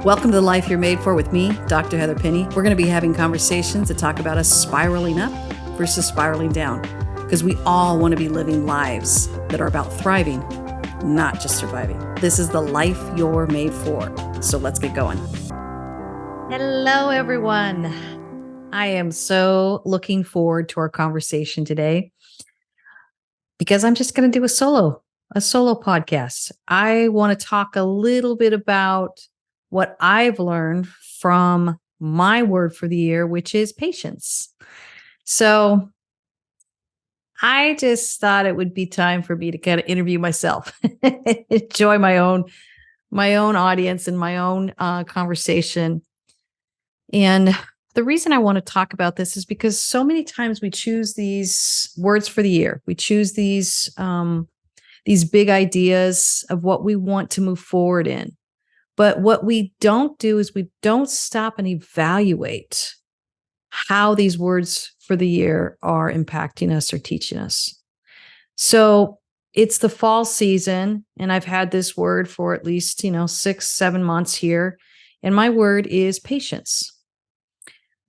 Welcome to the Life You're Made For with me, Dr. Heather Penny. We're going to be having conversations that talk about us spiraling up versus spiraling down, because we all want to be living lives that are about thriving, not just surviving. This is the life you're made for. So let's get going. Hello, everyone. I am so looking forward to our conversation today because I'm just going to do a solo podcast. I want to talk a little bit about what I've learned from my word for the year, which is patience. So I just thought it would be time for me to kind of interview myself, enjoy my own audience and my own conversation. And the reason I want to talk about this is because so many times we choose these words for the year. We choose these big ideas of what we want to move forward in. But what we don't do is we don't stop and evaluate how these words for the year are impacting us or teaching us. So it's the fall season, and I've had this word for at least, 6-7 months here. And my word is patience.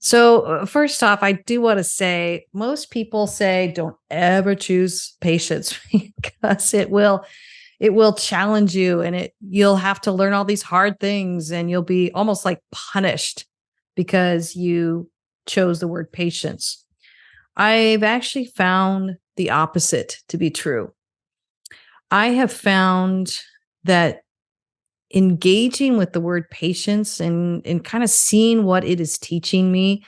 So first off, I do want to say most people say don't ever choose patience because it will challenge you, and you'll have to learn all these hard things, and you'll be almost like punished because you chose the word patience. I've actually found the opposite to be true. I have found that engaging with the word patience and kind of seeing what it is teaching me,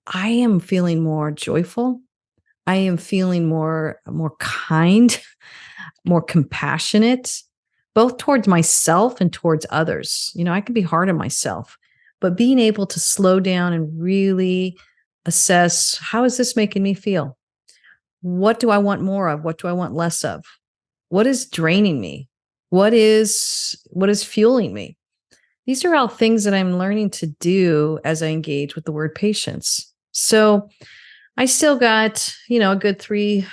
I am feeling more joyful. I am feeling more kind, more compassionate, both towards myself and towards others. I can be hard on myself, but being able to slow down and really assess, how is this making me feel? What do I want more of? What do I want less of? What is draining me? What is fueling me? These are all things that I'm learning to do as I engage with the word patience. So I still got, a good 3-4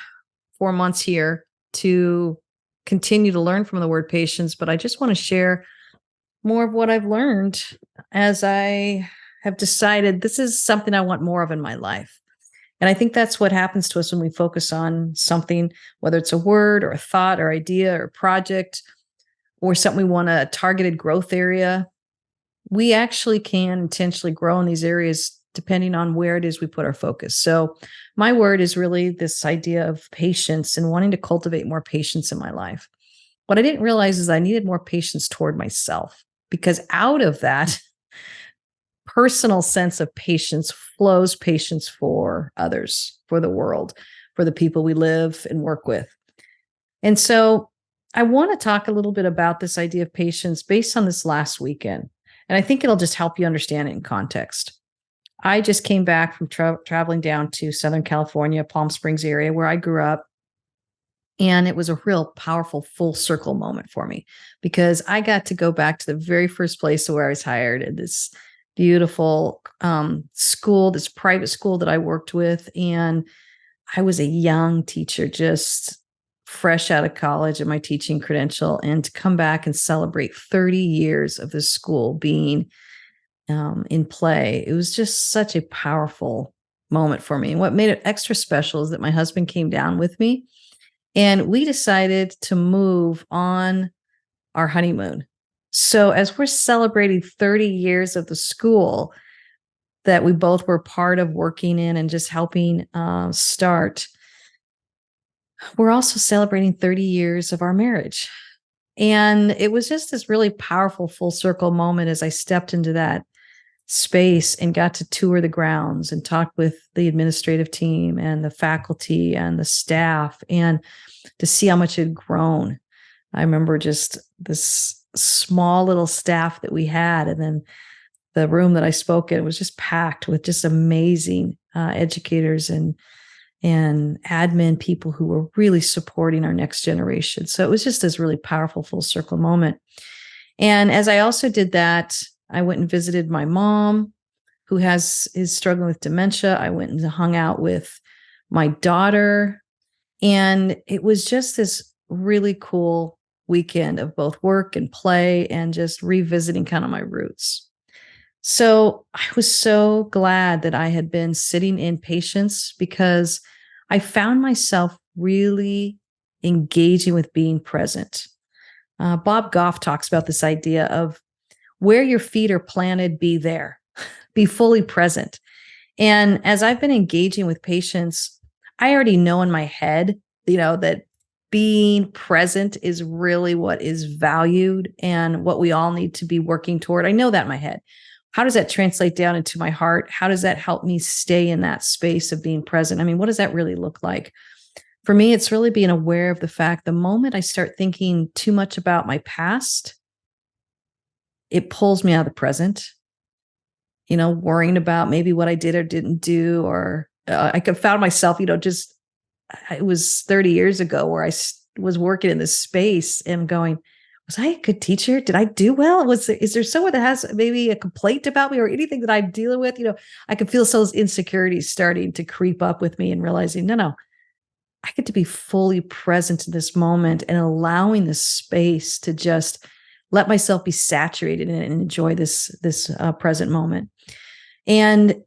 months here to continue to learn from the word patience, but I just want to share more of what I've learned as I have decided this is something I want more of in my life. And I think that's what happens to us when we focus on something, whether it's a word or a thought or idea or project or something we want, a targeted growth area. We actually can intentionally grow in these areas depending on where it is we put our focus. So my word is really this idea of patience and wanting to cultivate more patience in my life. What I didn't realize is I needed more patience toward myself, because out of that personal sense of patience flows patience for others, for the world, for the people we live and work with. And so I want to talk a little bit about this idea of patience based on this last weekend. And I think it'll just help you understand it in context. I just came back from traveling down to Southern California, Palm Springs area where I grew up. And it was a real powerful full circle moment for me because I got to go back to the very first place where I was hired at this beautiful school, this private school that I worked with. And I was a young teacher, just fresh out of college and my teaching credential, and to come back and celebrate 30 years of this school being in play. It was just such a powerful moment for me. And what made it extra special is that my husband came down with me and we decided to move on our honeymoon. So as we're celebrating 30 years of the school that we both were part of working in and just helping start, we're also celebrating 30 years of our marriage. And it was just this really powerful full circle moment as I stepped into that space and got to tour the grounds and talk with the administrative team and the faculty and the staff, and to see how much it had grown. I remember just this small little staff that we had, and then the room that I spoke in was just packed with just amazing educators and admin people who were really supporting our next generation. So it was just this really powerful full circle moment. And as I also did that, I went and visited my mom, who is struggling with dementia. I went and hung out with my daughter, and it was just this really cool weekend of both work and play and just revisiting kind of my roots. So I was so glad that I had been sitting in patience because I found myself really engaging with being present. Bob Goff talks about this idea of where your feet are planted, be there, be fully present. And as I've been engaging with patients, I already know in my head, that being present is really what is valued and what we all need to be working toward. I know that in my head. How does that translate down into my heart? How does that help me stay in that space of being present? I mean, what does that really look like? For me, it's really being aware of the fact the moment I start thinking too much about my past, it pulls me out of the present, worrying about maybe what I did or didn't do, or I could found myself, it was 30 years ago where was working in this space and going, was I a good teacher? Did I do well? Is there someone that has maybe a complaint about me or anything that I'm dealing with? I could feel those insecurities starting to creep up with me and realizing, no, I get to be fully present in this moment and allowing this space to just let myself be saturated in it and enjoy this present moment. And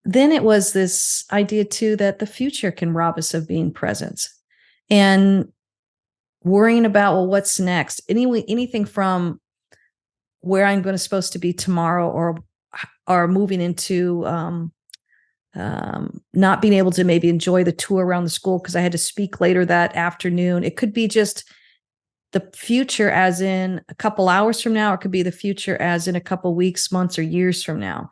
then it was this idea too that the future can rob us of being present and worrying about, well, what's next? Anything from where I'm supposed to be tomorrow, or moving into not being able to maybe enjoy the tour around the school because I had to speak later that afternoon. It could be just the future as in a couple hours from now, or it could be the future as in a couple weeks, months, or years from now.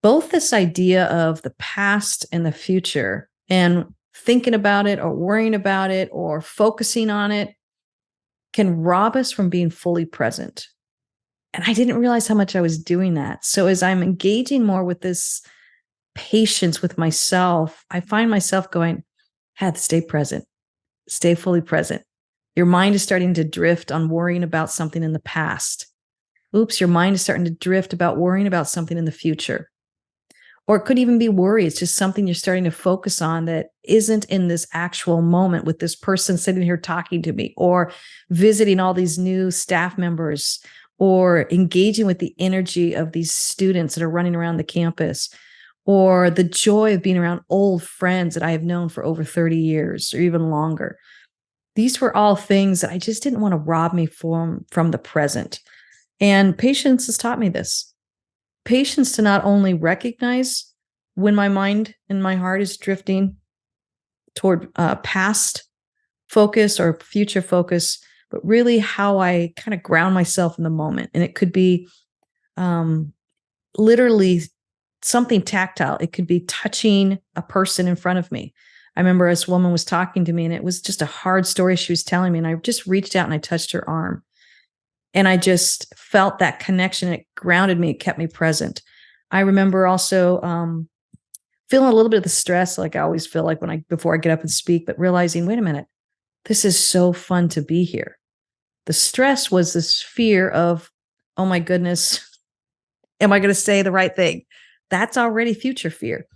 Both this idea of the past and the future and thinking about it or worrying about it or focusing on it can rob us from being fully present. And I didn't realize how much I was doing that. So as I'm engaging more with this patience with myself, I find myself going, stay present, stay fully present. Your mind is starting to drift on worrying about something in the past. Oops, your mind is starting to drift about worrying about something in the future. Or it could even be worry. It's just something you're starting to focus on that isn't in this actual moment with this person sitting here talking to me, or visiting all these new staff members, or engaging with the energy of these students that are running around the campus, or the joy of being around old friends that I have known for over 30 years or even longer. These were all things that I just didn't want to rob me from the present. And patience has taught me this. Patience to not only recognize when my mind and my heart is drifting toward past focus or future focus, but really how I kind of ground myself in the moment. And it could be literally something tactile. It could be touching a person in front of me. I remember this woman was talking to me and it was just a hard story she was telling me. And I just reached out and I touched her arm. And I just felt that connection. It grounded me. It kept me present. I remember also feeling a little bit of the stress, like I always feel like before I get up and speak, but realizing, wait a minute, this is so fun to be here. The stress was this fear of, oh my goodness, am I going to say the right thing? That's already future fear.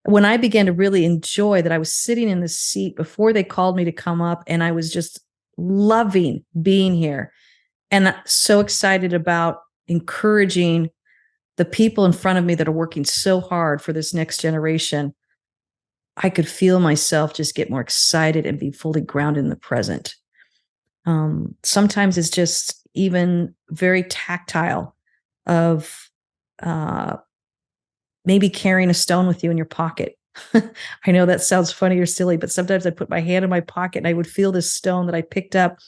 When I began to really enjoy that I was sitting in this seat before they called me to come up, and I was just loving being here. And so excited about encouraging the people in front of me that are working so hard for this next generation. I could feel myself just get more excited and be fully grounded in the present. Sometimes it's just even very tactile of maybe carrying a stone with you in your pocket. I know that sounds funny or silly, but sometimes I put my hand in my pocket and I would feel this stone that I picked up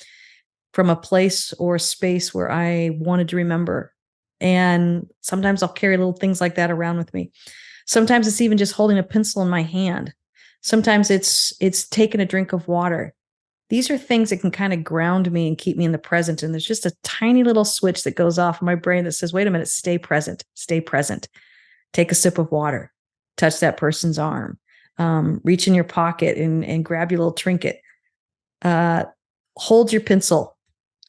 from a place or a space where I wanted to remember. And sometimes I'll carry little things like that around with me. Sometimes it's even just holding a pencil in my hand. Sometimes it's taking a drink of water. These are things that can kind of ground me and keep me in the present. And there's just a tiny little switch that goes off in my brain that says, wait a minute, stay present, stay present. Take a sip of water, touch that person's arm, reach in your pocket and grab your little trinket. Hold your pencil.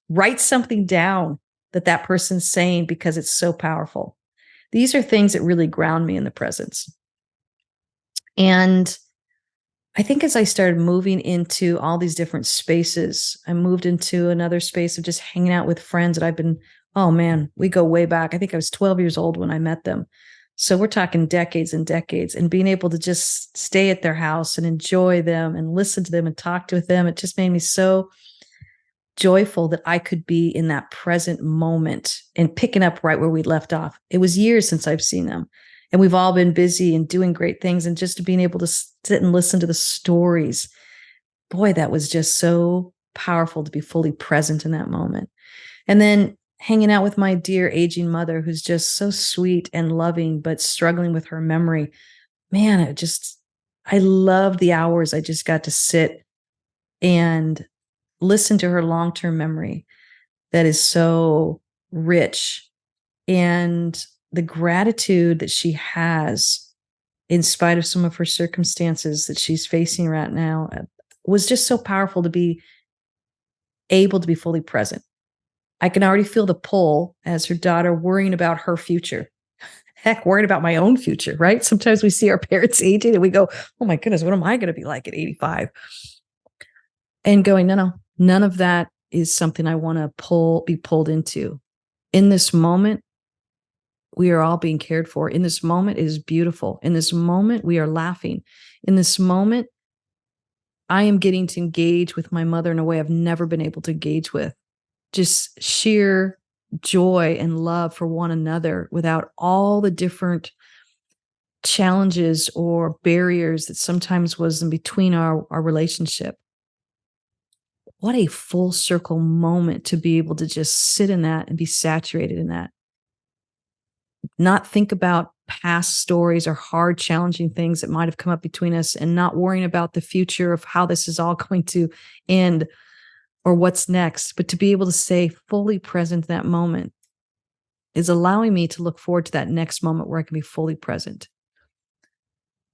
Write something down that person's saying because it's so powerful. These are things that really ground me in the presence. And I think as I started moving into all these different spaces, I moved into another space of just hanging out with friends that I've been, oh man, we go way back. I think I was 12 years old when I met them. So we're talking decades and decades, and being able to just stay at their house and enjoy them and listen to them and talk to them. It just made me so joyful that I could be in that present moment and picking up right where we left off. It was years since I've seen them, and we've all been busy and doing great things. And just being able to sit and listen to the stories, boy, that was just so powerful to be fully present in that moment. And then hanging out with my dear aging mother, who's just so sweet and loving, but struggling with her memory. Man, I love the hours I just got to sit and listen to her long-term memory that is so rich, and the gratitude that she has in spite of some of her circumstances that she's facing right now was just so powerful to be able to be fully present. I can already feel the pull as her daughter worrying about her future. Heck, worried about my own future, right? Sometimes we see our parents aging and we go, oh my goodness, what am I going to be like at 85? And going, no, none of that is something I want to be pulled into. In this moment, we are all being cared for. In this moment, it is beautiful. In this moment, we are laughing. In this moment, I am getting to engage with my mother in a way I've never been able to engage with. Just sheer joy and love for one another without all the different challenges or barriers that sometimes was in between our relationship. What a full circle moment to be able to just sit in that and be saturated in that. Not think about past stories or hard, challenging things that might have come up between us, and not worrying about the future of how this is all going to end or what's next, but to be able to stay fully present in that moment is allowing me to look forward to that next moment where I can be fully present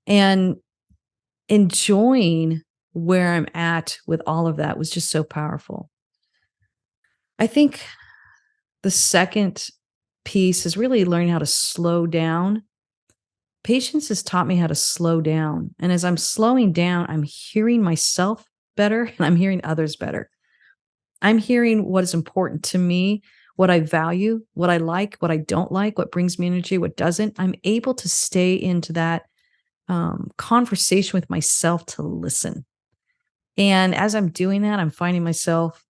and enjoying where I'm at with all of that was just so powerful. I think the second piece is really learning how to slow down. Patience has taught me how to slow down. And as I'm slowing down, I'm hearing myself better and I'm hearing others better. I'm hearing what is important to me, what I value, what I like, what I don't like, what brings me energy, what doesn't. I'm able to stay into that conversation with myself to listen. And as I'm doing that, I'm finding myself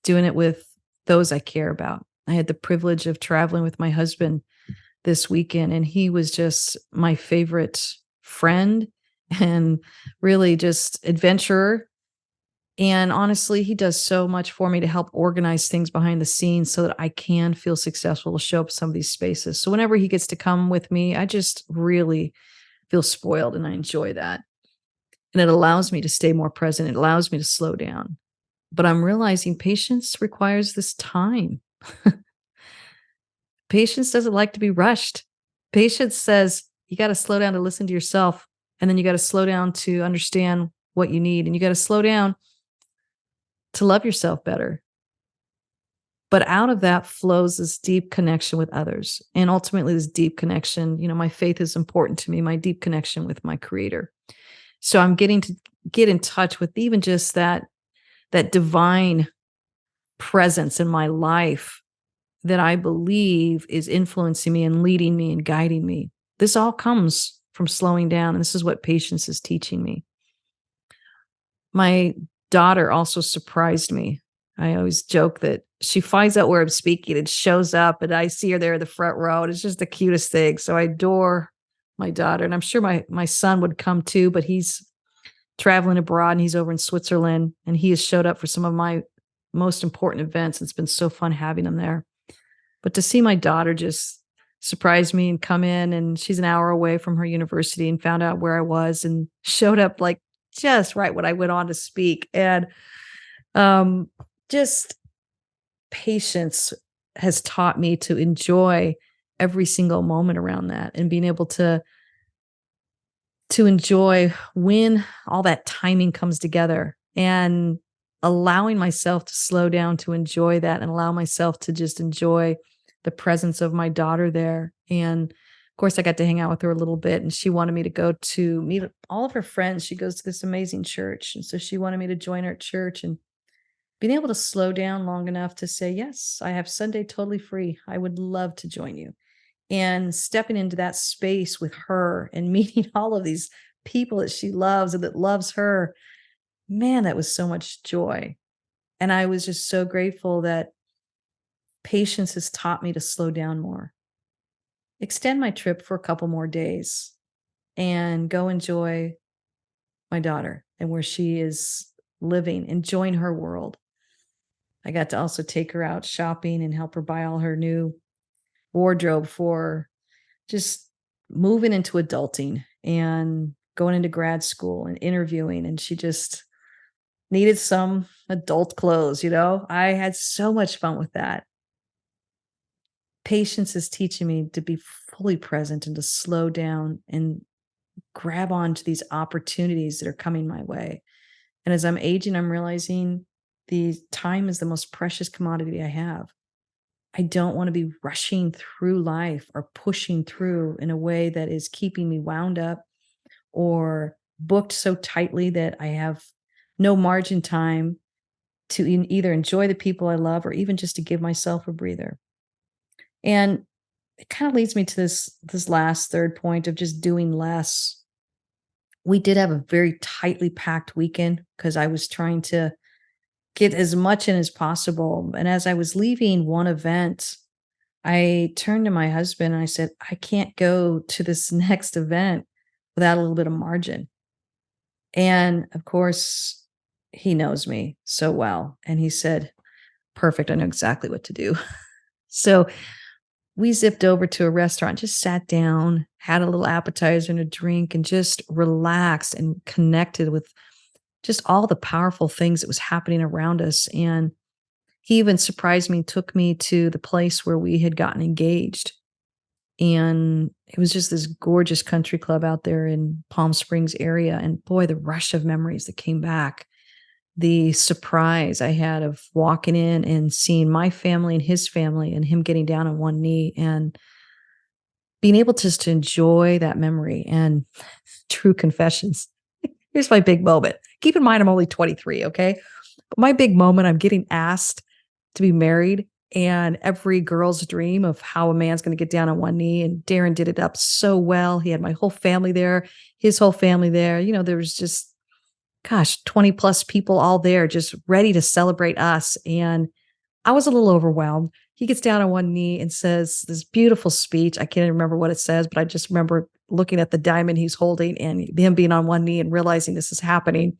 doing it with those I care about. I had the privilege of traveling with my husband this weekend, and he was just my favorite friend and really just adventurer. And honestly, he does so much for me to help organize things behind the scenes so that I can feel successful to show up some of these spaces. So whenever he gets to come with me, I just really feel spoiled and I enjoy that. And it allows me to stay more present. It allows me to slow down. But I'm realizing patience requires this time. Patience doesn't like to be rushed. Patience says you got to slow down to listen to yourself. And then you got to slow down to understand what you need. And you got to slow down to love yourself better. But out of that flows this deep connection with others. And ultimately, this deep connection, my faith is important to me, my deep connection with my creator. So I'm getting to get in touch with even just that divine presence in my life that I believe is influencing me and leading me and guiding me. This all comes from slowing down. And this is what patience is teaching me. My daughter also surprised me. I always joke that she finds out where I'm speaking and shows up, and I see her there in the front row. And it's just the cutest thing. So I adore my daughter. And I'm sure my son would come too, but he's traveling abroad and he's over in Switzerland, and he has showed up for some of my most important events. It's been so fun having him there. But to see my daughter just surprise me and come in, and she's an hour away from her university, and found out where I was and showed up like just right when I went on to speak. And just patience has taught me to enjoy every single moment around that, and being able to enjoy when all that timing comes together, and allowing myself to slow down to enjoy that, and allow myself to just enjoy the presence of my daughter there, and course, I got to hang out with her a little bit, and she wanted me to go to meet all of her friends. She goes to this amazing church, and so she wanted me to join her at church, and being able to slow down long enough to say, "Yes, I have Sunday totally free. I would love to join you." And stepping into that space with her and meeting all of these people that she loves and that loves her, man, that was so much joy. And I was just so grateful that patience has taught me to slow down more, extend my trip for a couple more days, and go enjoy my daughter and where she is living and join her world. I got to also take her out shopping and help her buy all her new wardrobe for just moving into adulting and going into grad school and interviewing. And she just needed some adult clothes, you know? I had so much fun with that. Patience is teaching me to be fully present and to slow down and grab onto these opportunities that are coming my way. And as I'm aging, I'm realizing the time is the most precious commodity I have. I don't want to be rushing through life or pushing through in a way that is keeping me wound up or booked so tightly that I have no margin time to either enjoy the people I love or even just to give myself a breather. And it kind of leads me to this last third point of just doing less. We did have a very tightly packed weekend because I was trying to get as much in as possible. And as I was leaving one event, I turned to my husband and I said, I can't go to this next event without a little bit of margin. And of course, he knows me so well. And he said, perfect. I know exactly what to do. So we zipped over to a restaurant, just sat down, had a little appetizer and a drink, and just relaxed and connected with just all the powerful things that was happening around us. And he even surprised me, took me to the place where we had gotten engaged. And it was just this gorgeous country club out there in Palm Springs area. And boy, the rush of memories that came back, the surprise I had of walking in and seeing my family and his family and him getting down on one knee and being able just to enjoy that memory and true confessions. Here's my big moment. Keep in mind, I'm only 23. Okay. But my big moment, I'm getting asked to be married, and every girl's dream of how a man's going to get down on one knee. And Darren did it up so well. He had my whole family there, his whole family there. You know, there was just, gosh, 20 plus people all there just ready to celebrate us. And I was a little overwhelmed. He gets down on one knee and says this beautiful speech. I can't even remember what it says, but I just remember looking at the diamond he's holding and him being on one knee and realizing this is happening.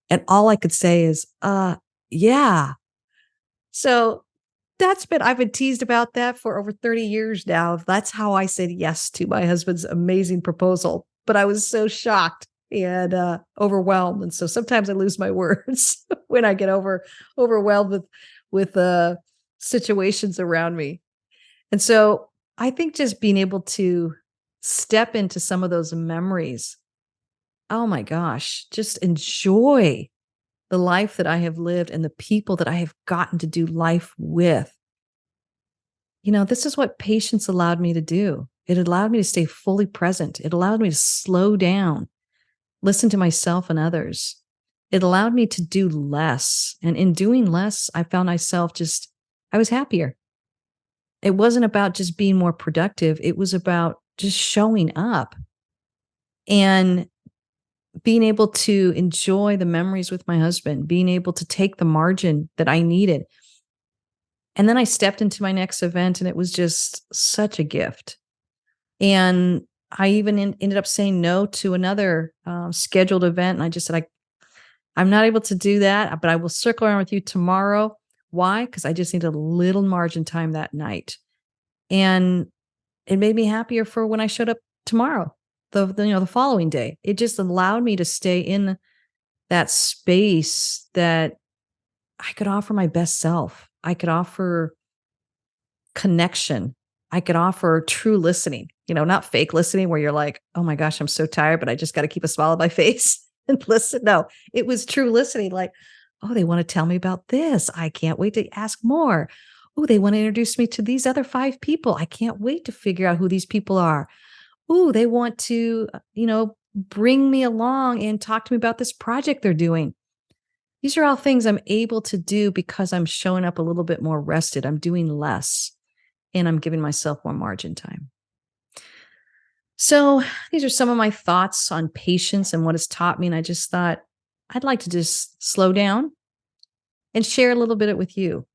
And all I could say is, yeah. So I've been teased about that for over 30 years now. That's how I said yes to my husband's amazing proposal. But I was so shocked and overwhelmed. And so sometimes I lose my words when I get overwhelmed with situations around me. And so I think just being able to step into some of those memories, oh my gosh, just enjoy the life that I have lived and the people that I have gotten to do life with. You know, this is what patience allowed me to do. It allowed me to stay fully present. It allowed me to slow down, listen to myself and others. It allowed me to do less. And in doing less, I found myself I was happier. It wasn't about just being more productive. It was about just showing up and being able to enjoy the memories with my husband, being able to take the margin that I needed. And then I stepped into my next event and it was just such a gift. And I even ended up saying no to another scheduled event. And I just said, I'm not able to do that, but I will circle around with you tomorrow. Why? Because I just need a little margin time that night. And it made me happier for when I showed up tomorrow, the following day. It just allowed me to stay in that space that I could offer my best self. I could offer connection. I could offer true listening, not fake listening where you're like, oh my gosh, I'm so tired, but I just got to keep a smile on my face and listen. No, it was true listening. Like, oh, they want to tell me about this. I can't wait to ask more. Oh, they want to introduce me to these other 5 people. I can't wait to figure out who these people are. Oh, they want to, bring me along and talk to me about this project they're doing. These are all things I'm able to do because I'm showing up a little bit more rested. I'm doing less and I'm giving myself more margin time. So, these are some of my thoughts on patience and what it's taught me. And I just thought I'd like to just slow down and share a little bit with you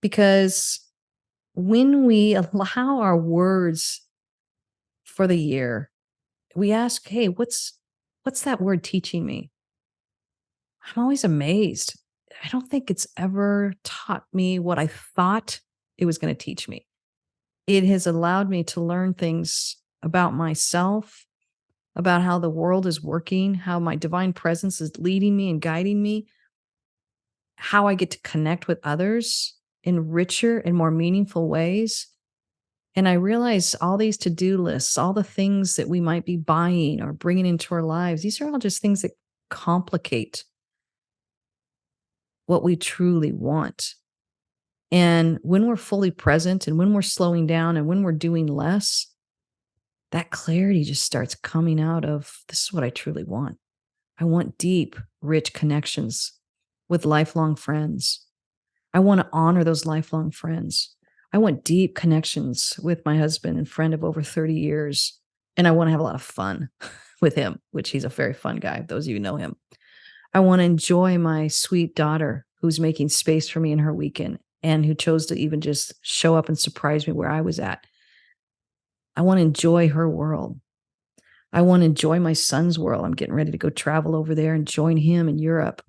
because when we allow our words for the year, we ask, "Hey, what's that word teaching me?" I'm always amazed. I don't think it's ever taught me what I thought it was going to teach me. It has allowed me to learn things about myself, about how the world is working, how my divine presence is leading me and guiding me, how I get to connect with others in richer and more meaningful ways. And I realize all these to do lists, all the things that we might be buying or bringing into our lives, these are all just things that complicate what we truly want. And when we're fully present and when we're slowing down and when we're doing less, that clarity just starts coming out of this is what I truly want. I want deep, rich connections with lifelong friends. I want to honor those lifelong friends. I want deep connections with my husband and friend of over 30 years. And I want to have a lot of fun with him, which he's a very fun guy, those of you who know him. I want to enjoy my sweet daughter who's making space for me in her weekend and who chose to even just show up and surprise me where I was at. I want to enjoy her world. I want to enjoy my son's world. I'm getting ready to go travel over there and join him in Europe.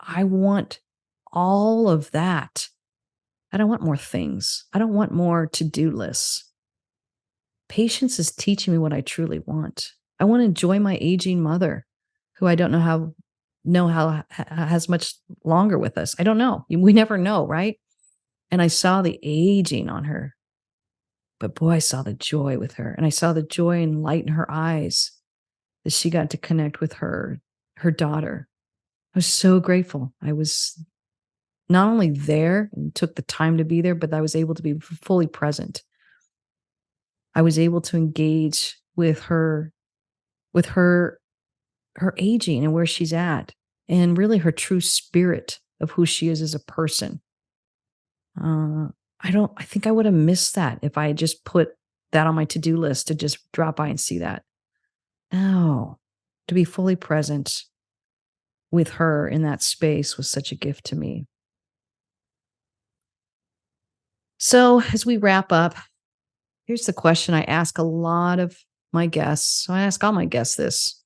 I want all of that. I don't want more things. I don't want more to-do lists. Patience is teaching me what I truly want. I want to enjoy my aging mother, who I don't know how has much longer with us. I don't know. We never know, right? And I saw the aging on her. But boy, I saw the joy with her. And I saw the joy and light in her eyes that she got to connect with her daughter. I was so grateful. I was not only there and took the time to be there, but I was able to be fully present. I was able to engage with her aging and where she's at, and really her true spirit of who she is as a person. Uh, I think I would have missed that if I had just put that on my to-do list to just drop by and see that. No, to be fully present with her in that space was such a gift to me. So, as we wrap up, here's the question I ask a lot of my guests. So I ask all my guests this.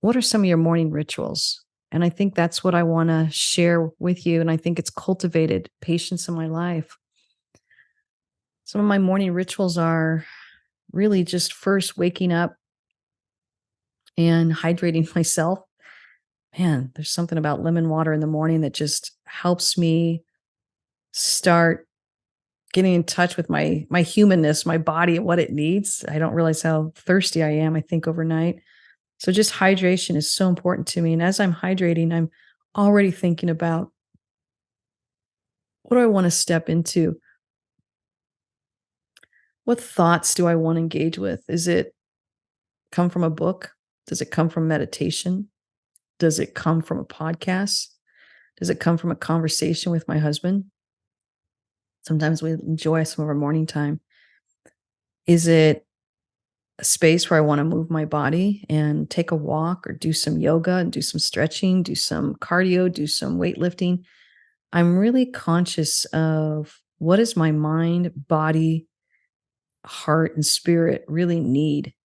What are some of your morning rituals? And I think that's what I want to share with you. And I think it's cultivated patience in my life. Some of my morning rituals are really just first waking up and hydrating myself. Man, there's something about lemon water in the morning that just helps me start getting in touch with my humanness, my body and what it needs. I don't realize how thirsty I am, I think, overnight. So just hydration is so important to me. And as I'm hydrating, I'm already thinking about what do I want to step into? What thoughts do I want to engage with? Is it come from a book? Does it come from meditation? Does it come from a podcast? Does it come from a conversation with my husband? Sometimes we enjoy some of our morning time. Is it a space where I want to move my body and take a walk or do some yoga and do some stretching, do some cardio, do some weightlifting? I'm really conscious of what does my mind, body, heart, and spirit really need?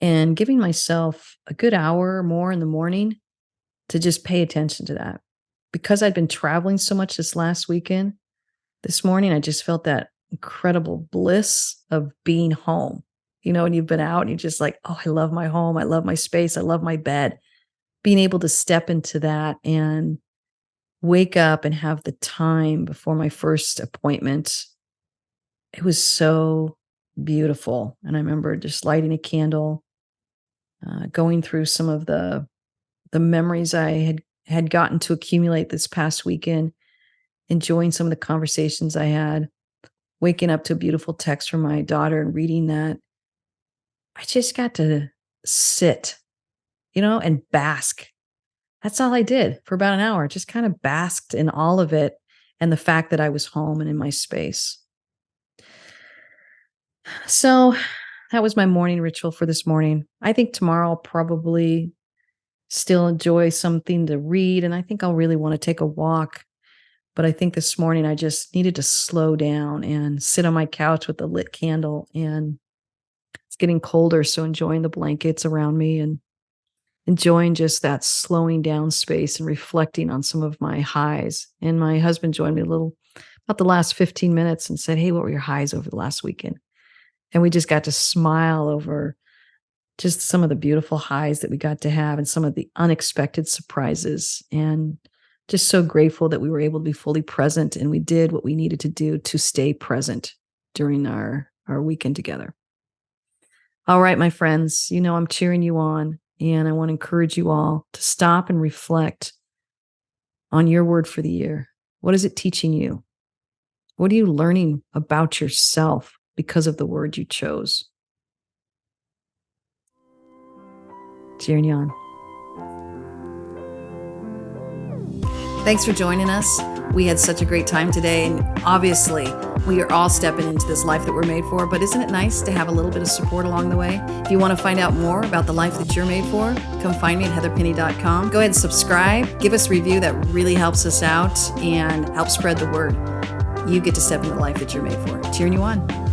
And giving myself a good hour or more in the morning to just pay attention to that. Because I'd been traveling so much this last weekend, this morning I just felt that incredible bliss of being home. And you've been out and you're just like, oh, I love my home. I love my space. I love my bed. Being able to step into that and wake up and have the time before my first appointment, it was so beautiful. And I remember just lighting a candle, going through some of the memories I had gotten to accumulate this past weekend, enjoying some of the conversations I had, waking up to a beautiful text from my daughter and reading that. I just got to sit, and bask. That's all I did for about an hour. Just kind of basked in all of it and the fact that I was home and in my space. So that was my morning ritual for this morning. I think tomorrow I'll probably still enjoy something to read, and I think I'll really want to take a walk. But I think this morning I just needed to slow down and sit on my couch with a lit candle, and it's getting colder, so enjoying the blankets around me and enjoying just that slowing down space and reflecting on some of my highs. And my husband joined me a little about the last 15 minutes and said, "Hey, what were your highs over the last weekend?" And we just got to smile over just some of the beautiful highs that we got to have and some of the unexpected surprises. And just so grateful that we were able to be fully present and we did what we needed to do to stay present during our weekend together. All right, my friends, I'm cheering you on, and I want to encourage you all to stop and reflect on your word for the year. What is it teaching you? What are you learning about yourself because of the word you chose? Cheering you on. Thanks for joining us. We had such a great time today, and obviously we are all stepping into this life that we're made for, but isn't it nice to have a little bit of support along the way? If you want to find out more about the life that you're made for, come find me at heatherpenny.com. Go ahead and subscribe, give us a review. That really helps us out and helps spread the word. You get to step into the life that you're made for. Cheering you on.